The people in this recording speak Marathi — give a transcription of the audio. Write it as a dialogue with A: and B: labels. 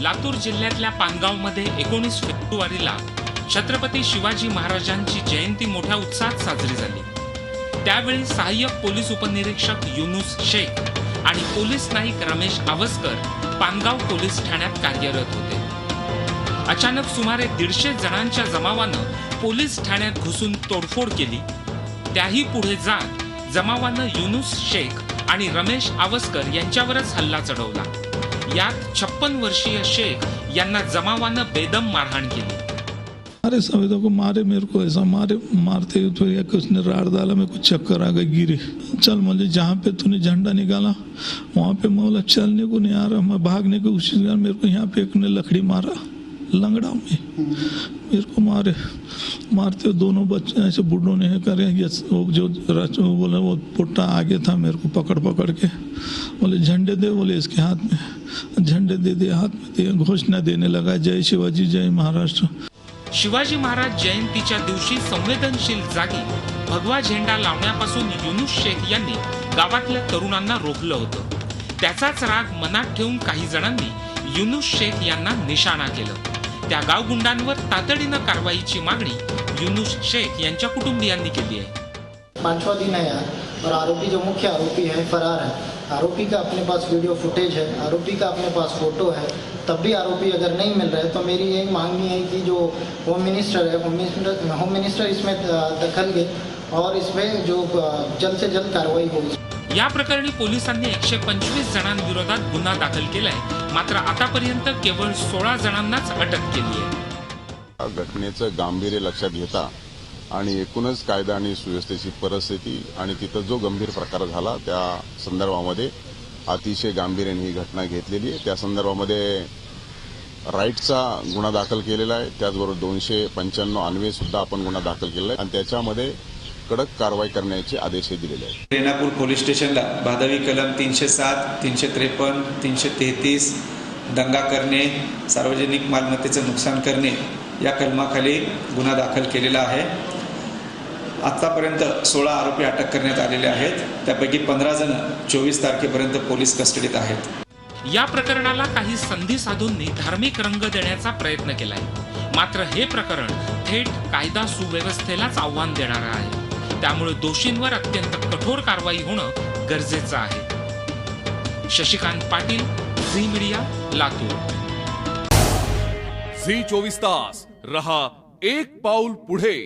A: लातूर जिल्ह्यातल्या पानगावमध्ये 19 फेब्रुवारीला छत्रपती शिवाजी महाराजांची जयंती मोठ्या उत्साहात साजरी झाली। त्यावेळी सहाय्यक पोलीस उपनिरीक्षक युनुस शेख आणि पोलीस नाईक रमेश आवस्कर पानगाव पोलीस ठाण्यात कार्यरत होते। अचानक सुमारे 150 जणांच्या जमावानं पोलीस ठाण्यात घुसून तोडफोड केली। त्याही पुढे जात जमावानं युनुस शेख आणि रमेश आवस्कर यांच्यावरच हल्ला चढवला। यात 56 वर्षीय शेख यांना जमावानं बेदम मारहाण केली।
B: अरे सवेदों को मारे, मेरे को ऐसा मारते तो एक उसने राड़ डाला, मेरे को चक्कर आ गई, गिरे। चल मुझे जहाँ पे तूने झंडा निकाला वहाँ पे मैं बोला चलने को नहीं आ रहा, मैं भागने की कोशिश कर, मेरे को यहाँ पे एक ने लकड़ी मारा लंगड़ा में, मेरे को मारते दोनों बच्चे ऐसे बुढ़ों ने करे। जो बोला वो पुट्टा आगे था, मेरे को पकड़ के बोले झंडे दे, बोले इसके हाथ में झंडे दे दिए, हाथ में दिए, घोषणा देने लगा जय शिवाजी जय महाराष्ट्र।
A: शिवाजी महाराज जयंतीच्या दिवशी संवेदनशील जागी भगवा झेंडा लावण्यापासून युनुस शेख यांनी गावातल्या तरुणांना रोखलं होतं। त्याचाच राग मनात ठेवून काही जणांनी युनुस शेख यांना निशाणा केलं। त्या गावगुंडांवर तातडीनं कारवाईची मागणी युनुस शेख यांच्या कुटुंबियांनी केली आहे।
C: 5वां दिन है यार, और आरोपी जो मुख्य आरोपी है फरार है। आरोपी का अपने पास वीडियो फुटेज है, आरोपी का अपने पास फोटो है, तब भी आरोपी अगर नहीं मिल रहे तो मेरी यही मांगनी है कि जो होम मिनिस्टर है, होम मिनिस्टर इसमें दखल ले और इसमें जो जल्द से जल्द कार्रवाई हो।
A: या प्रकरणी पोलिसांनी 125 जणांविरोधात गुन्हा दाखल केलाय, मात्र आतापर्यंत केवळ 16 जणांनाच अटक केली आहे।
D: घटनेचं गांभीर्य लक्षात घेता आणि एकूणच कायदा आणि सुव्यवस्थेची परिस्थिती आणि तिथं जो गंभीर प्रकार झाला त्या संदर्भामध्ये अतिशय गांभीर्याने ही घटना घेतलेली आहे। त्या संदर्भामध्ये राईटचा गुन्हा दाखल केलेला आहे, त्याचबरोबर 295 अन्वये सुद्धा आपण गुन्हा दाखल केलेला आहे आणि त्याच्यामध्ये कडक कारवाई करण्याचे आदेश दिलेले आहेत।
E: रेणापूर पोलीस स्टेशनला भादवी कलम 307, 353, 333 दंगा करणे, सार्वजनिक मालमत्तेचं नुकसान करणे या कलमाखाली गुन्हा दाखल केलेला आहे। आतापर्यंत 16 आरोपी अटक करण्यात आलेले आहेत, त्यापैकी 15 जण 24 तारखेपर्यंत पोलीस कस्टडीत आहेत।
A: या प्रकरणाला काही संधी साधूंनी धार्मिक रंग देण्याचा प्रयत्न केलाय, मात्र हे प्रकरण थेट कायदा सुव्यवस्थेलाच आव्हान देणारं आहे। त्यामुळे दोषींवर अत्यंत कठोर कारवाई होणं गरजेचं आहे। Shashikant Patil, Zee Media, Latur.
F: Zee 24 तास रहा एक पाऊल पुढे।